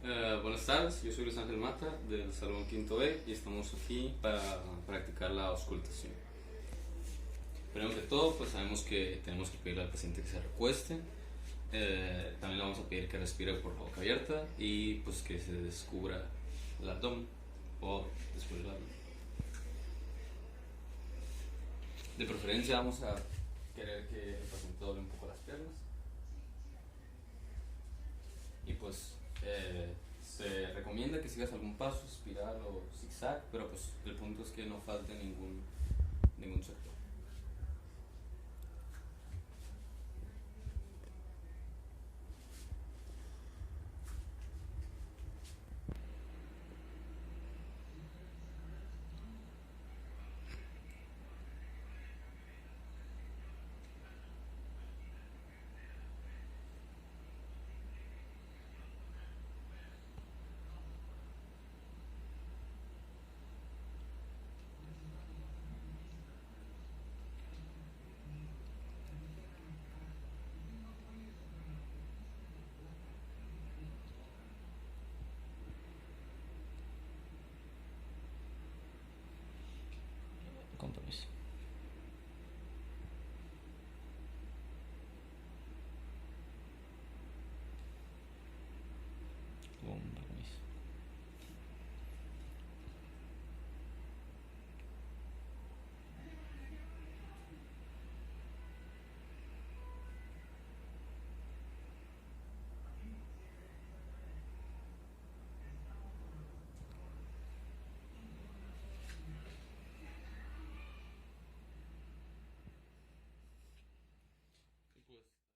Buenas tardes, yo soy Luis Ángel Mata del Salón Quinto B y estamos aquí para practicar la auscultación. Primero que todo, pues sabemos que tenemos que pedirle al paciente que se recueste. También le vamos a pedir que respire por la boca abierta y pues que se descubra el abdomen o descubrir el abdomen. De preferencia vamos a querer que el paciente doble un poco las piernas y pues se recomienda que sigas algún paso, espiral o zigzag, pero pues el punto es que no falte ningún sector. Con permiso.